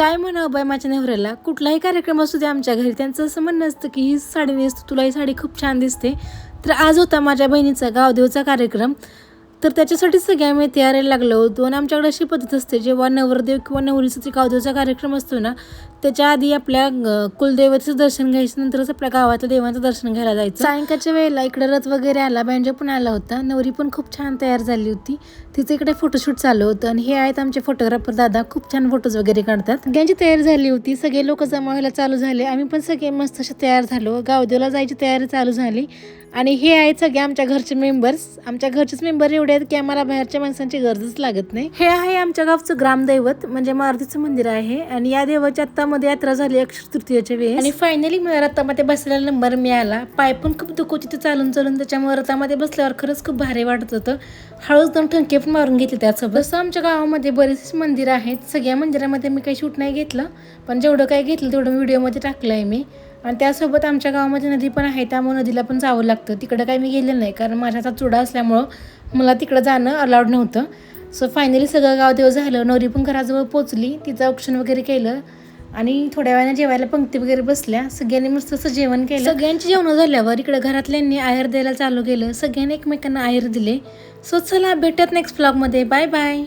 काय म्हणावं बाय माझ्या नवऱ्याला, कुठलाही कार्यक्रम असू दे आमच्या घरी त्यांचं असं म्हणणं असतं की ही साडी नेसतो, तुला ही साडी खूप छान दिसते. तर आज होता माझ्या बहिणीचा गावदेवचा कार्यक्रम, तर त्याच्यासाठी सगळे आम्ही तयारीला लागलो होतो. आणि आमच्याकडे अशी पद्धत असते, जेव्हा नवरदेव किंवा नवरीचा जे गावदेवचा कार्यक्रम असतो ना, त्याच्या आधी आपल्या कुलदैवतेचं दर्शन घ्यायचं, नंतरच आपल्या गावातल्या देवांचं दर्शन घ्यायला जायचं. सायंकाळच्या वेळेला इकडे रथ वगैरे आला, बँजो पण आला होता. नवरी पण खूप छान तयार झाली होती. तिचं इकडे फोटोशूट चालू होतं आणि हे आहेत आमचे फोटोग्राफर दादा, खूप छान फोटोज वगैरे काढतात. सगळ्यांची तयारी झाली होती, सगळे लोक जमा व्हायला चालू झाले. आम्ही पण सगळे मस्त असे तयार झालो, गावदेवला जायची तयारी चालू झाली. आणि हे आहेत सगळे आमच्या घरचे मेंबर्स. आमच्या घरचेच मेंबर एवढे आहेत की आम्हाला बाहेरच्या माणसांची गरजच लागत नाही. हे आहे आमच्या गावचं ग्रामदैवत, म्हणजे मारुतीचं मंदिर आहे. आणि या देवाच्या आत्तामध्ये यात्रा झाली अक्षय तृतीयेच्या वेळेस. आणि फायनली मला रथामध्ये बसलेला नंबर मिळाला. पाय पण खूप दुखत होते चालून चालून, त्याच्यामुळे रथामध्ये बसल्यावर खरंच खूप भारी वाटत होतं. हळूच 2 ठणके पण मारून घेतले त्यासोबत. तसं आमच्या गावामध्ये बरेचसे मंदिर आहेत. सगळ्या मंदिरामध्ये मी काही शूट नाही घेतलं, पण जेवढं काही घेतलं तेवढं व्हिडिओमध्ये टाकलं आहे मी. आणि त्यासोबत आमच्या गावामध्ये नदी पण आहे, त्यामुळे नदीला पण जावं लागतं. तिकडं काही मी गेले नाही, कारण माझ्या हातात चुडा असल्यामुळं मला तिकडं जाणं अलाउड नव्हतं. सो फायनली सगळं गावदेव झालं. नवरी पण घराजवळ पोचली, तिचं औक्षण वगैरे केलं आणि थोड्या वेळाने जेवायला पंक्ती वगैरे बसल्या. सगळ्यांनी मस्त असं जेवण केलं. सगळ्यांची जेवण झाल्यावर इकडे घरातल्यांनी आहेर द्यायला चालू केलं. सगळ्यांनी एकमेकांना आहेर दिले. सो चला भेटत नेक्स्ट व्लॉगमध्ये. Bye bye.